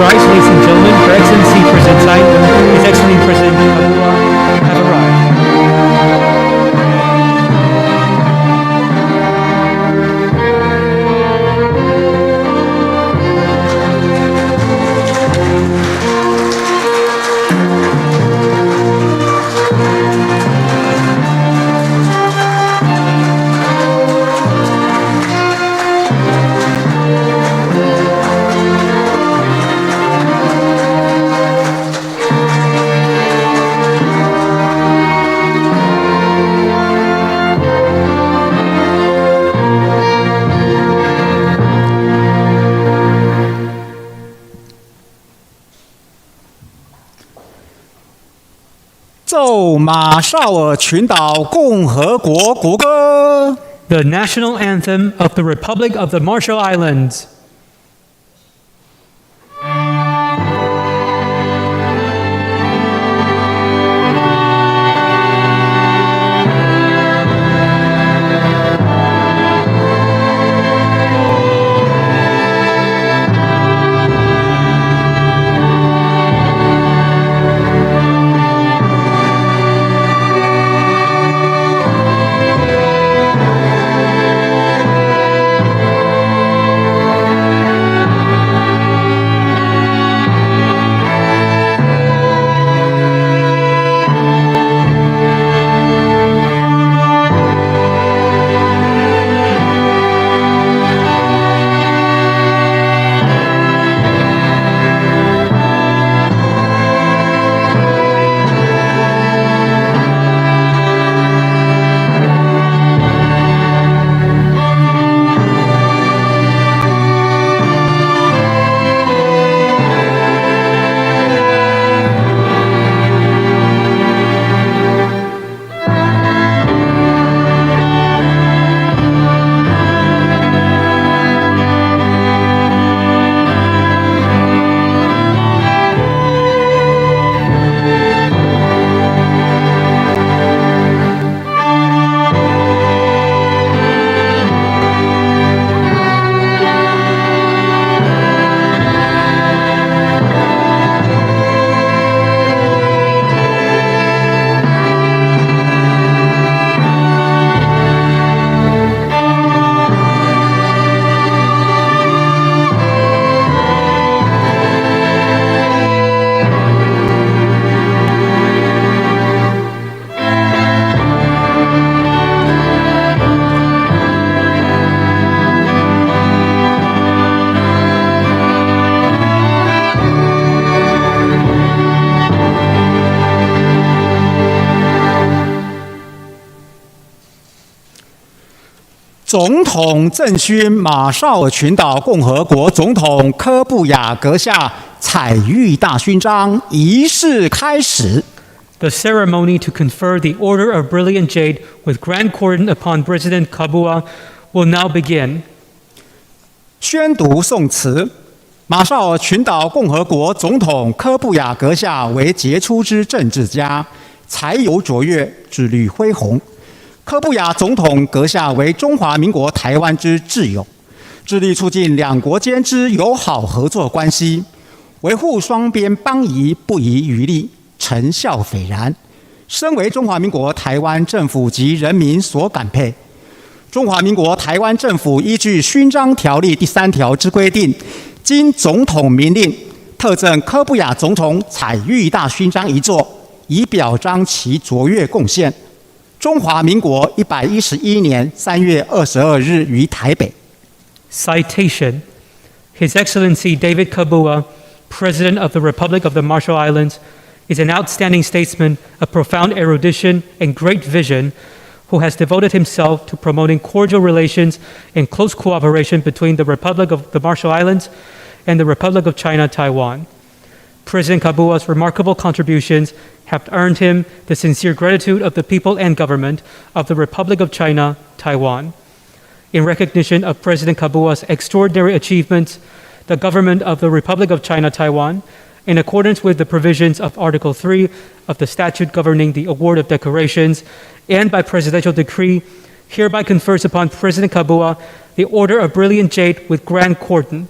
rise, ladies and gentlemen. Her Excellency President Tsai, His Excellency President Kabua have arrived.奏马绍尔群岛共和国国歌。 The national anthem of the Republic of the Marshall Islands.总统赠勋马绍尔群岛共和国总统柯布亚阁下采玉大勋章仪式开始。 The ceremony to confer the Order of Brilliant Jade with Grand Cordon upon President Kabua will now begin. 宣读颂词。马绍尔群岛共和国总统柯布亚阁下为杰出之政治家，才游卓越，志虑恢宏。柯布亚总统阁下为中华民国台湾之挚友，致力促进两国间之友好合作关系，维护双边邦谊不遗余力，成效斐然，深为中华民国台湾政府及人民所感佩。中华民国台湾政府依据勋章条例第3条之规定，经总统明令，特赠柯布亚总统采玉大勋章一座，以表彰其卓越贡献。中华民国111年3月22日于台北。Citation: His Excellency David Kabua, President of the Republic of the Marshall Islands, is an outstanding statesman of profound erudition and great vision, who has devoted himself to promoting cordial relations and close cooperation between the Republic of the Marshall Islands and the Republic of China, Taiwan. President Kabua's remarkable contributions have earned him the sincere gratitude of the people and government of the Republic of China, Taiwan. In recognition of President Kabua's extraordinary achievements, the government of the Republic of China, Taiwan, in accordance with the provisions of Article 3 of the statute governing the award of decorations, and by presidential decree, hereby confers upon President Kabua the Order of Brilliant Jade with Grand Cordon,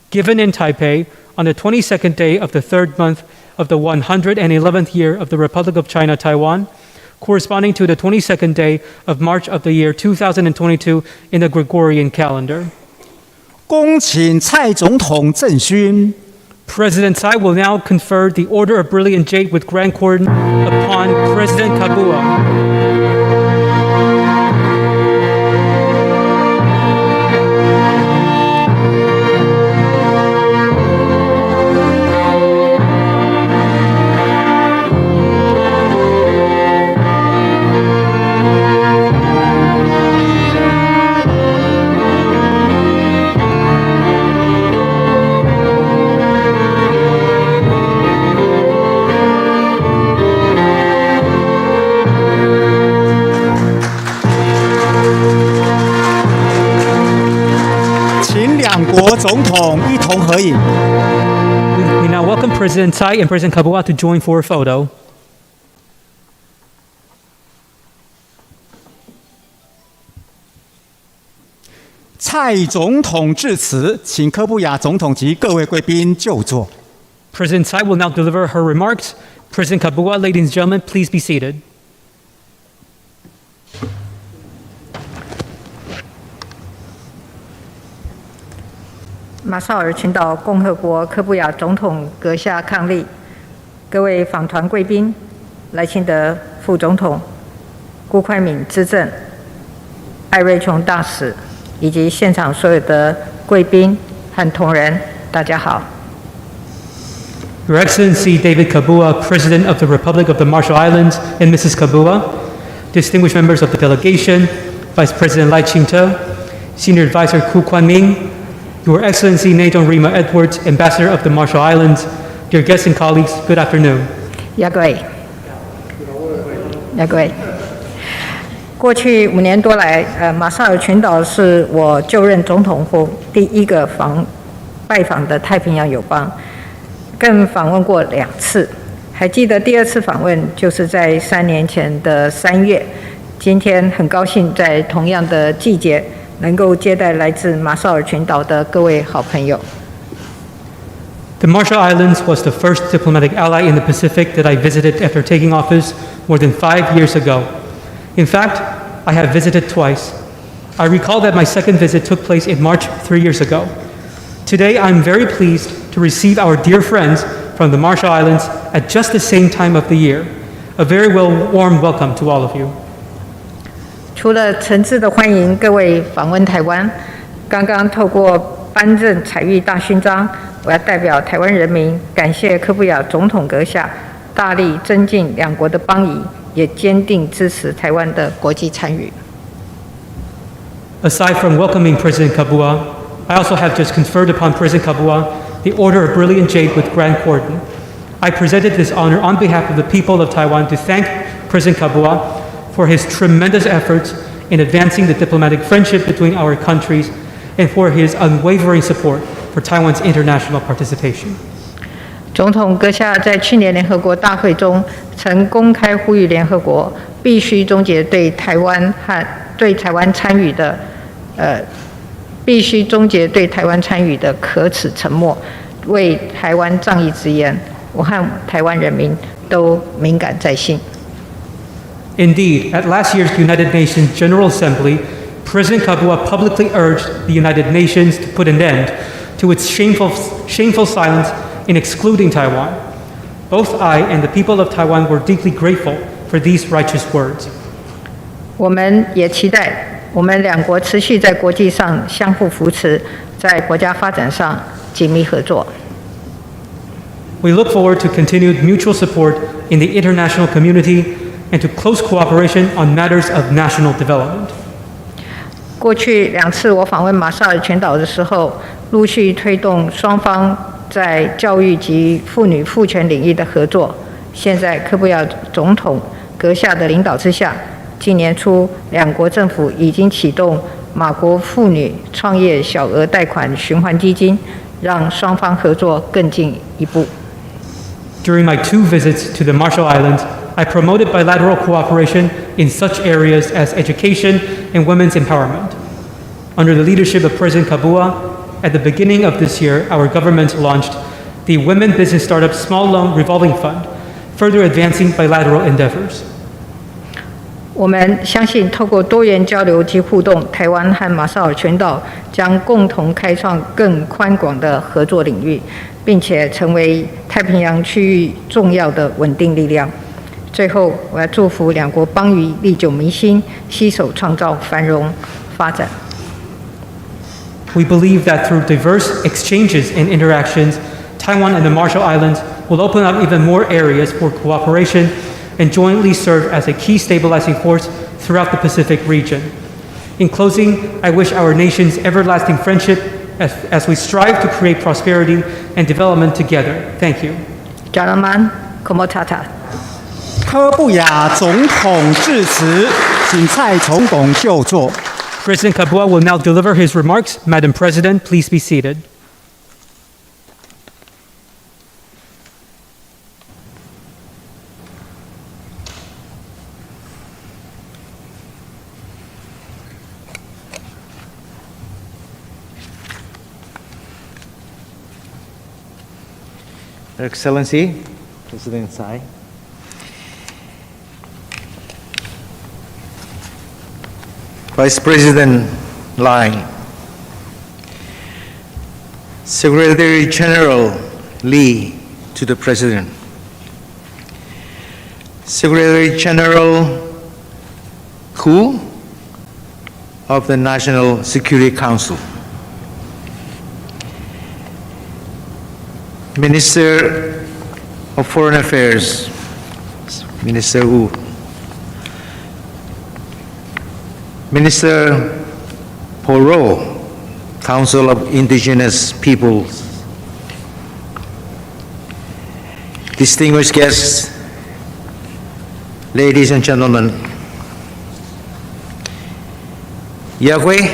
given in Taipei on the 22nd day of the third month of the 111th year of the Republic of China, Taiwan, corresponding to the 22nd day of March of the year 2022 in the Gregorian calendar. 恭请蔡总统赠勋。 President Tsai will now confer the Order of Brilliant Jade with Grand Cordon upon President Kabua. 两国总统一同合影。We now welcome President Tsai and President Kabua to join for a photo. 蔡总统致辞，请柯布亚总统及各位贵宾就座。President Tsai will now deliver her remarks. President Kabua, ladies and gentlemen, please be seated. 马绍尔群岛共和国柯布亚总统阁下伉俪，各位访团贵宾、赖清德副总统、辜宽敏资政、艾瑞琼大使，以及现场所有的贵宾和同仁，大家好。 Your Excellency David Kabua, President of the Republic of the Marshall Islands, and Mrs. Kabua, distinguished members of the delegation, Vice President Lai Ching-te, Senior Advisor Ku Kwan-ming, Your Excellency Nathan Rima Edwards, Ambassador of the Marshall Islands, dear guests and colleagues, good afternoon. 各位，过去5年多来，马绍尔群岛是我就任总统后第一个拜访的太平洋友邦。 更访问过2次，还记得第2次访问就是在3年前的3月。今天很高兴在同样的季节，能够接待来自马绍尔群岛的各位好朋友。The Marshall Islands was the first diplomatic ally in the Pacific that I visited after taking office more than 5 years ago. In fact, I have visited twice. I recall that my second visit took place in March 3 years ago. Today, I'm very pleased to receive our dear friends from the Marshall Islands at just the same time of the year. A very warm welcome to all of you. 除了诚挚的欢迎各位访问台湾，刚刚透过颁赠采玉大勋章，我要代表台湾人民感谢柯布亚总统阁下大力增进两国的邦谊，也坚定支持台湾的国际参与。Aside from welcoming President Kabua, I also have just conferred upon President Kabua the Order of Brilliant Jade with Grand Cordon. I presented this honor on behalf of the people of Taiwan to thank President Kabua for his tremendous efforts in advancing the diplomatic friendship between our countries and for his unwavering support for Taiwan's international participation. 总统阁下在去年联合国大会中曾公开呼吁联合国必须终结对台湾参与的可耻沉默，为台湾仗义直言，我和台湾人民都敏感在心。Indeed, at last year's United Nations General Assembly, President Kabua publicly urged the United Nations to put an end to its shameful silence in excluding Taiwan. Both I and the people of Taiwan were deeply grateful for these righteous words. 我们也期待我们两国持续在国际上相互扶持，在国家发展上紧密合作。We look forward to continued mutual support in the international community and to close cooperation on matters of national development. 过去2次我访问马绍尔群岛的时候，陆续推动双方在教育及妇女妇权领域的合作。现在柯布亚总统阁下的领导之下，今年初两国政府已经启动马国妇女创业小额贷款循环基金，让双方合作更进一步。During my 2 visits to the Marshall Islands, I promoted bilateral cooperation in such areas as education and women's empowerment. Under the leadership of President Kabua, at the beginning of this year, our government launched the Women Business Startup Small Loan Revolving Fund, further advancing bilateral endeavors. 我们相信，透过多元交流及互动，台湾和马绍尔群岛将共同开创更宽广的合作领域，并且成为太平洋区域重要的稳定力量。最后，我要祝福两国邦谊历久弥新，携手创造繁荣发展。We believe that through diverse exchanges and interactions, Taiwan and the Marshall Islands will open up even more areas for cooperation and jointly serve as a key stabilizing force throughout the Pacific region. In closing, I wish our nations everlasting friendship as we strive to create prosperity and development together. Thank you. Jalaman Komotata. 柯布亚总统致辞，请蔡总统就座。President Kabua will now deliver his remarks. Madam President, please be seated. Your Excellency, President Tsai, Vice President Lai, Secretary General Lee to the President, Secretary General Hu of the National Security Council, Minister of Foreign Affairs, Minister Wu, Minister Poro, Council of Indigenous Peoples, distinguished guests, ladies and gentlemen, Yahweh,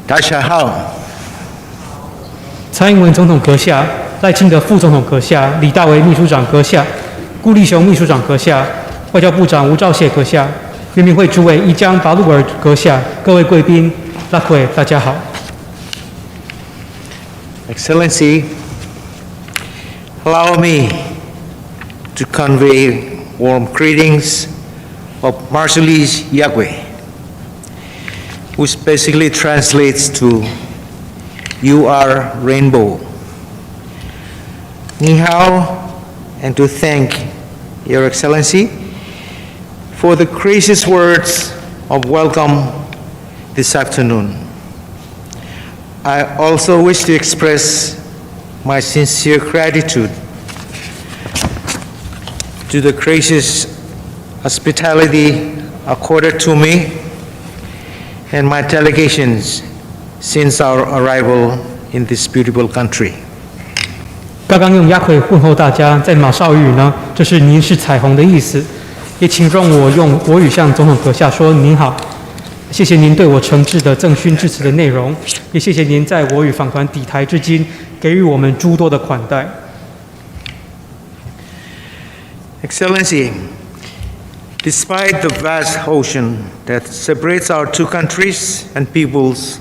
大家好。蔡英文总统阁下、赖清德副总统阁下、李大为秘书长阁下、顾立雄秘书长阁下、外交部长吴钊燮阁下、原民会主委伊江巴鲁尔阁下、各位贵宾、拉奎，大家好。Excellency, allow me to convey warm greetings of Marshallese Yahweh, which basically translates to "You are rainbow." Ni hao, and to thank Your Excellency for the gracious words of welcome this afternoon. I also wish to express my sincere gratitude to the gracious hospitality accorded to me and my delegations since our arrival in this beautiful country. 刚刚用雅奎问候大家，在马绍尔语呢，这是您是彩虹的意思。也请容我用国语向总统阁下说您好，谢谢您对我诚挚的赠勋致辞的内容，也谢谢您在我与访团抵台至今给予我们诸多的款待。Excellency, despite the vast ocean that separates our two countries and peoples,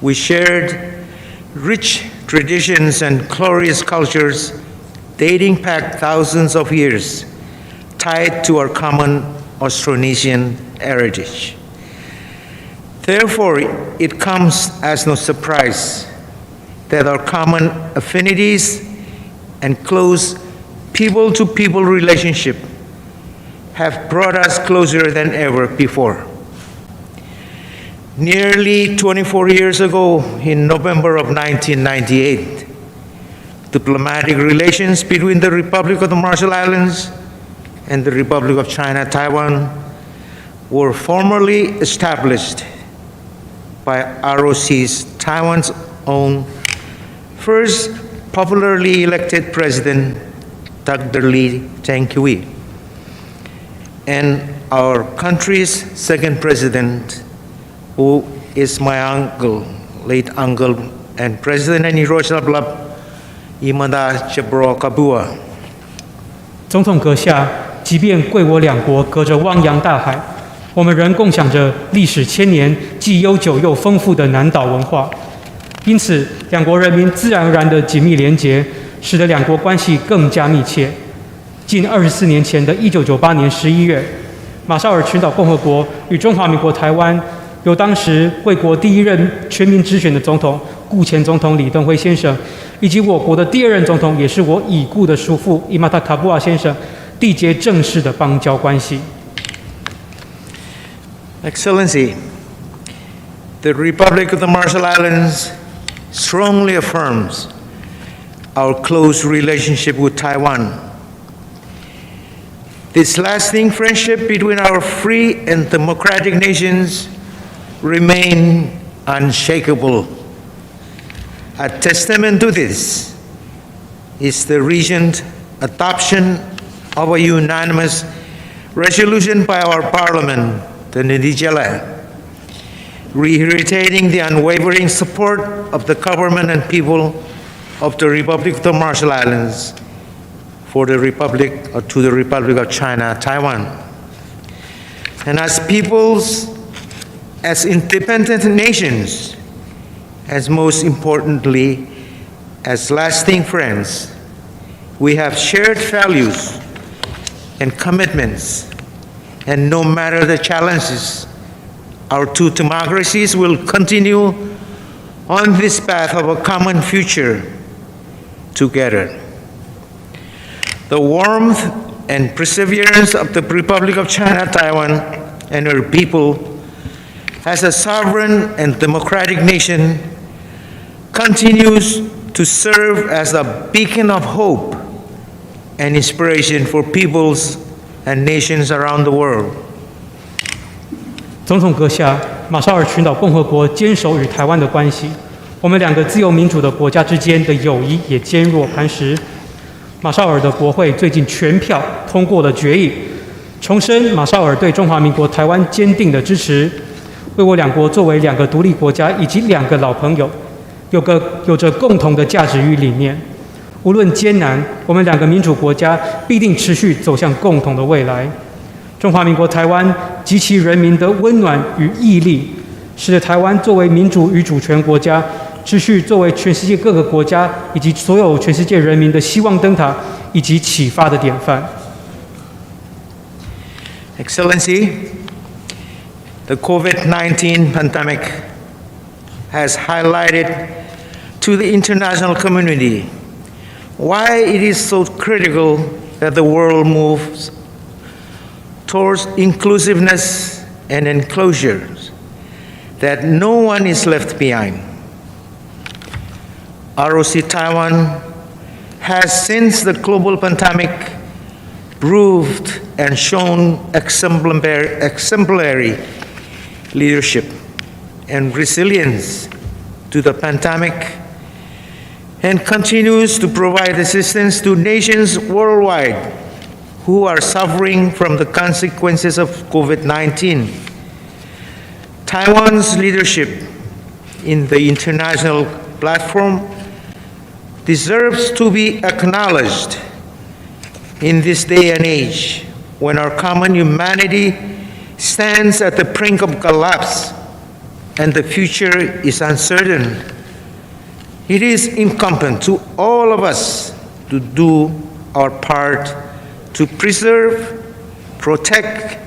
we shared rich traditions and glorious cultures dating back thousands of years, tied to our common Austronesian heritage. Therefore, it comes as no surprise that our common affinities and close people-to-people relationship have brought us closer than ever before. Nearly 24 years ago, in November of 1998, diplomatic relations between the Republic of the Marshall Islands and the Republic of China, Taiwan, were formally established by ROC's Taiwan's own first popularly elected president, Dr. Lee Teng-hui, and our country's second president, who is my uncle, late uncle, and President and Hiroshima Blab, Imada Chebro Kabua. 总统阁下，即便贵我两国隔着汪洋大海，我们仍共享着历史千年、既悠久又丰富的南岛文化。因此，两国人民自然而然的紧密连结，使得两国关系更加密切。近24年前的1998年11月，马绍尔群岛共和国与中华民国台湾由当时贵国第一任全民直选的总统顾前总统李登辉先生，以及我国的第二任总统，也是我已故的叔父伊玛塔卡布瓦先生，缔结正式的邦交关系。Excellency, the Republic of the Marshall Islands strongly affirms our close relationship with Taiwan. This lasting friendship between our free and democratic nations remain unshakable. A testament to this is the recent adoption of a unanimous resolution by our Parliament, the Nidijala, reiterating the unwavering support of the government and people of the Republic of the Marshall Islands to the Republic of China, Taiwan. And as peoples, as independent nations, as most importantly, as lasting friends, we have shared values and commitments, and no matter the challenges, our two democracies will continue on this path of a common future together. The warmth and perseverance of the Republic of China, Taiwan, and her people as a sovereign and democratic nation continues to serve as a beacon of hope and inspiration for peoples and nations around the world. 总统阁下，马绍尔群岛共和国坚守与台湾的关系，我们两个自由民主的国家之间的友谊也坚若磐石。马绍尔的国会最近全票通过了决议，重申马绍尔对中华民国台湾坚定的支持，为我两国作为两个独立国家以及两个老朋友，有着共同的价值与理念。无论艰难，我们两个民主国家必定持续走向共同的未来。中华民国台湾及其人民的温暖与毅力，使得台湾作为民主与主权国家，持续作为全世界各个国家以及所有全世界人民的希望灯塔以及启发的典范。Excellency, the COVID-19 pandemic has highlighted to the international community why it is so critical that the world moves towards inclusiveness and enclosures, that no one is left behind. ROC Taiwan has, since the global pandemic, proved and shown exemplary leadership and resilience to the pandemic, and continues to provide assistance to nations worldwide who are suffering from the consequences of COVID-19. Taiwan's leadership in the international platform deserves to be acknowledged in this day and age when our common humanity stands at the brink of collapse and the future is uncertain. It is incumbent to all of us to do our part to preserve, protect,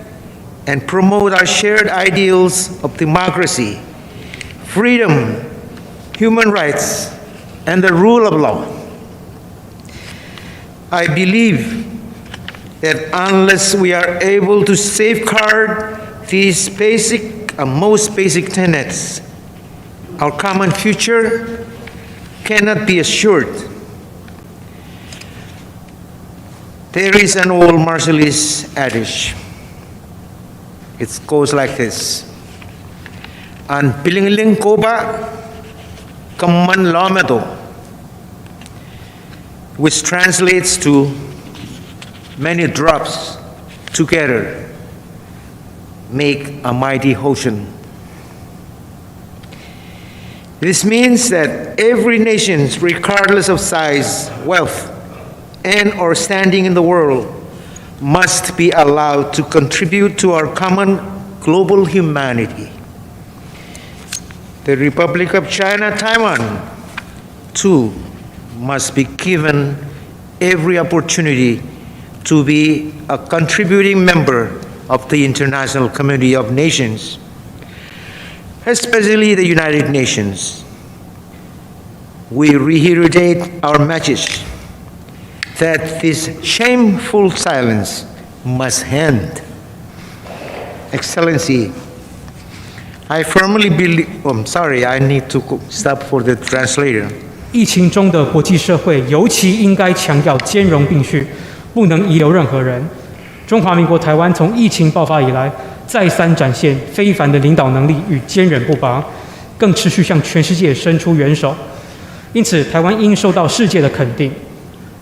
and promote our shared ideals of democracy, freedom, human rights, and the rule of law. I believe that unless we are able to safeguard these most basic tenets, our common future cannot be assured. There is an old Marshallese adage. It goes like this: An pilingling koba kamman lamedo, which translates to many drops together make a mighty ocean. This means that every nation, regardless of size, wealth, and/or standing in the world, must be allowed to contribute to our common global humanity. the Republic of China, Taiwan, too, must be given every opportunity to be a contributing member of the international community of nations, especially the United Nations. We reiterate our message that this shameful silence must end. Excellency, I firmly believe, I need to stop for the translator. 疫情中的国际社会尤其应该强调兼容并蓄，不能遗留任何人。中华民国台湾从疫情爆发以来，再三展现非凡的领导能力与坚韧不拔，更持续向全世界伸出援手。因此，台湾应受到世界的肯定。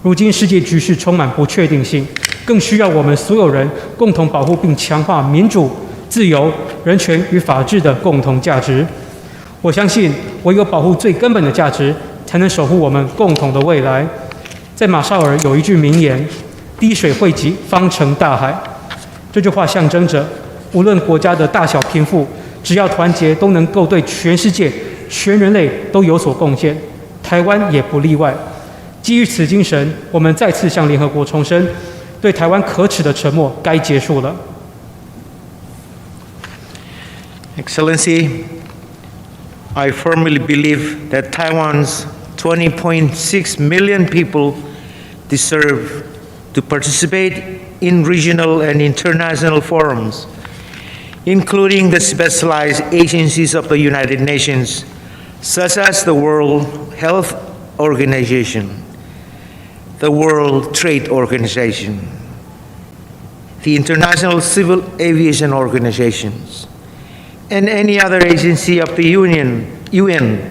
如今世界局势充满不确定性，更需要我们所有人共同保护并强化民主、自由、人权与法治的共同价值。我相信，唯有保护最根本的价值，才能守护我们共同的未来。在马绍尔有一句名言：“滴水汇集，方成大海。”这句话象征着，无论国家的大小贫富，只要团结，都能够对全世界、全人类都有所贡献。台湾也不例外。基于此精神，我们再次向联合国重申，对台湾可耻的沉默该结束了。Excellency, I firmly believe that Taiwan's 20.6 million people deserve to participate in regional and international forums, including the specialized agencies of the United Nations, such as the World Health Organization, the World Trade Organization, the International Civil Aviation Organizations, and any other agency of the UN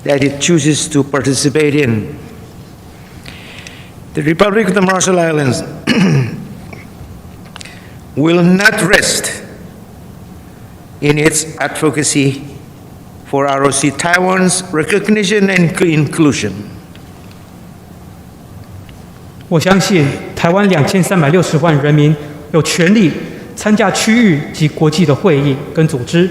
that it chooses to participate in. The Republic of the Marshall Islands will not rest in its advocacy for ROC Taiwan's recognition and inclusion. 我相信，台湾2360万人民有权利参加区域及国际的会议跟组织，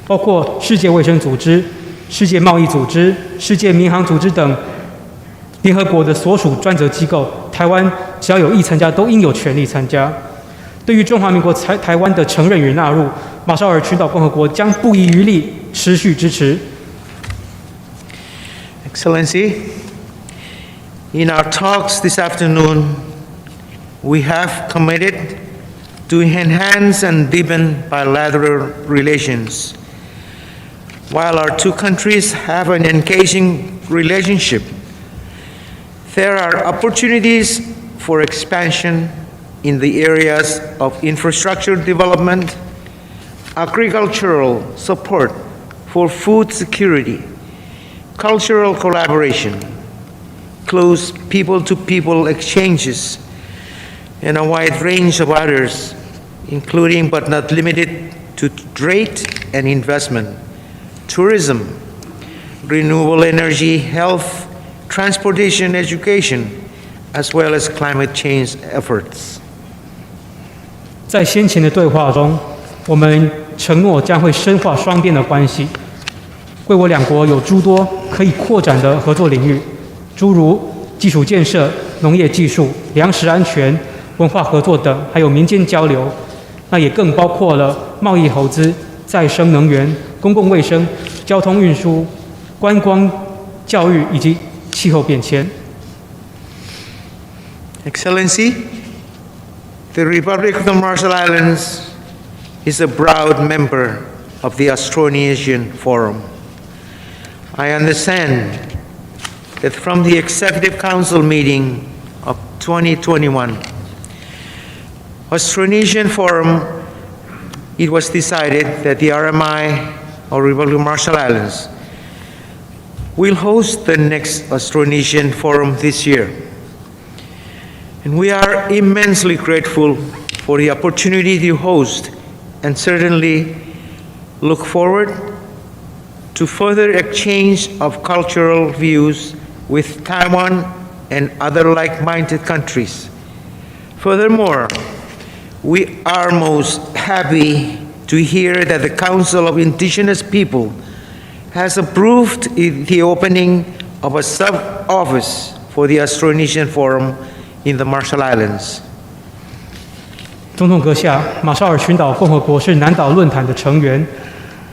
包括世界卫生组织、世界贸易组织、世界民航组织等联合国的所属专责机构。台湾只要有意参加，都应有权利参加。对于中华民国台湾的承认与纳入，马绍尔群岛共和国将不遗余力持续支持。Excellency, in our talks this afternoon, we have committed to enhance and deepen bilateral relations. While our two countries have an engaging relationship, there are opportunities for expansion in the areas of infrastructure development, agricultural support for food security, cultural collaboration, close people-to-people exchanges, and a wide range of others, including but not limited to trade and investment, tourism, renewable energy, health, transportation, education, as well as climate change efforts. 在先前的对话中，我们承诺将会深化双边的关系，贵我两国有诸多可以扩展的合作领域，诸如基础建设、农业技术、粮食安全、文化合作等，还有民间交流。那也更包括了贸易投资、再生能源、公共卫生、交通运输、观光、教育以及气候变迁。Excellency, the Republic of the Marshall Islands is a proud member of the Austronesian Forum. I understand that from the Executive Council meeting of 2021, Austronesian Forum, it was decided that the RMI, or Republic of Marshall Islands, will host the next Austronesian Forum this year. And we are immensely grateful for the opportunity to host and certainly look forward to further exchange of cultural views with Taiwan and other like-minded countries. Furthermore, we are most happy to hear that the Council of Indigenous People has approved the opening of a sub-office for the Austronesian Forum in the Marshall Islands. 总统阁下，马绍尔群岛共和国是南岛论坛的成员。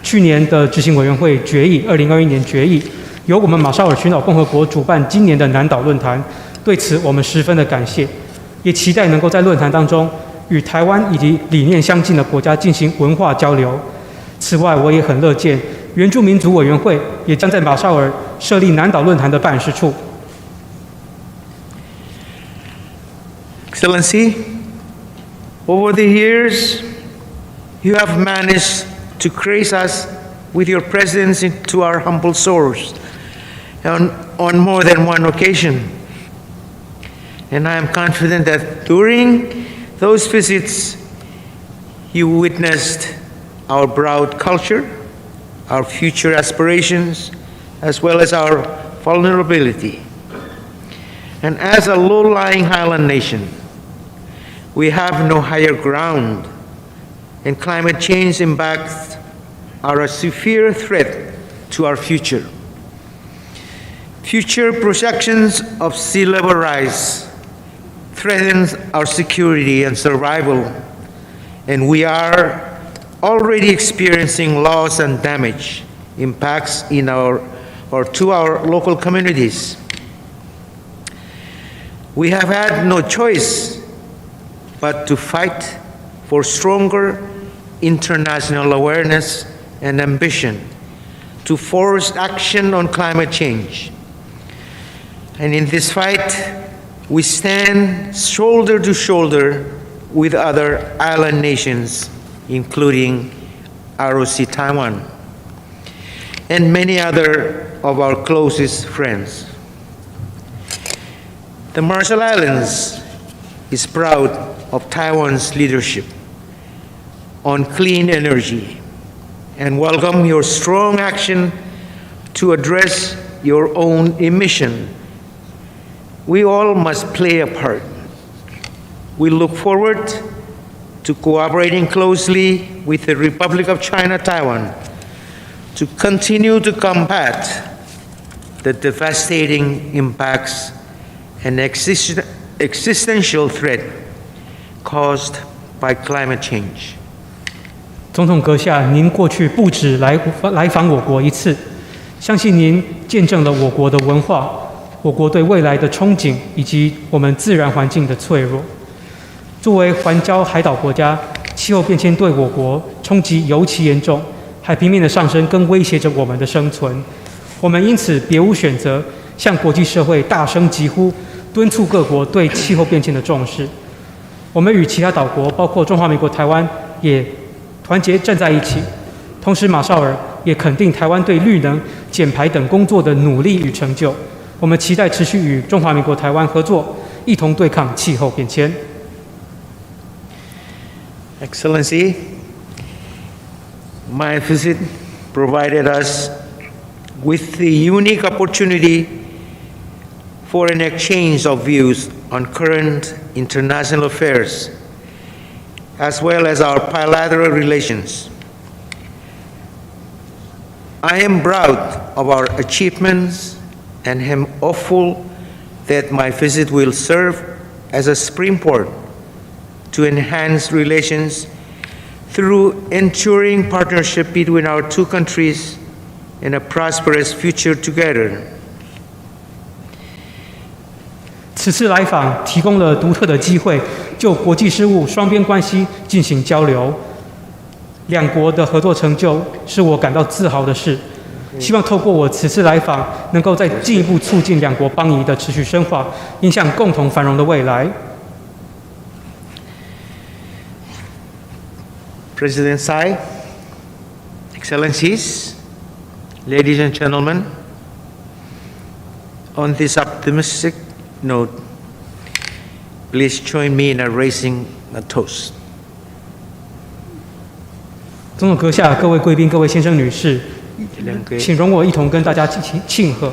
去年的执行委员会决议，2021年决议，由我们马绍尔群岛共和国主办今年的南岛论坛。对此，我们十分的感谢，也期待能够在论坛当中与台湾以及理念相近的国家进行文化交流。此外，我也很乐见原住民族委员会也将在马绍尔设立南岛论坛的办事处。Excellency, over the years, you have managed to grace us with your presence into our humble shores on more than one occasion. And I am confident that during those visits, you witnessed our broad culture, our future aspirations, as well as our vulnerability. And as a low-lying highland nation, we have no higher ground, and climate change impacts are a severe threat to our future. Future projections of sea level rise threatens our security and survival, and we are already experiencing loss and damage impacts to our local communities. We have had no choice but to fight for stronger international awareness and ambition to force action on climate change. And in this fight, we stand shoulder to shoulder with other island nations, including ROC Taiwan, and many other of our closest friends. The Marshall Islands is proud of Taiwan's leadership on clean energy and welcome your strong action to address your own emission. We all must play a part. We look forward to cooperating closely with the Republic of China, Taiwan, to continue to combat the devastating impacts and existential threat caused by climate change. 总统阁下，您过去不止来访我国一次，相信您见证了我国的文化、我国对未来的憧憬以及我们自然环境的脆弱。作为环礁海岛国家，气候变迁对我国冲击尤其严重，海平面的上升更威胁着我们的生存。我们因此别无选择，向国际社会大声疾呼，敦促各国对气候变迁的重视。我们与其他岛国，包括中华民国台湾，也团结站在一起。同时，马绍尔也肯定台湾对绿能、减排等工作的努力与成就。我们期待持续与中华民国台湾合作，一同对抗气候变迁。Excellency, my visit provided us with the unique opportunity for an exchange of views on current international affairs, as well as our bilateral relations. I am proud of our achievements and am hopeful that my visit will serve as a springboard to enhance relations through ensuring partnership between our two countries and a prosperous future together. 此次来访提供了独特的机会，就国际事务、双边关系进行交流。两国的合作成就是我感到自豪的事。希望透过我此次来访，能够再进一步促进两国邦谊的持续深化，影响共同繁荣的未来。President Tsai, Excellencies, ladies and gentlemen, on this optimistic note, please join me in raising a toast. 总统阁下、各位贵宾、各位先生、女士，请容我一同跟大家进行庆贺。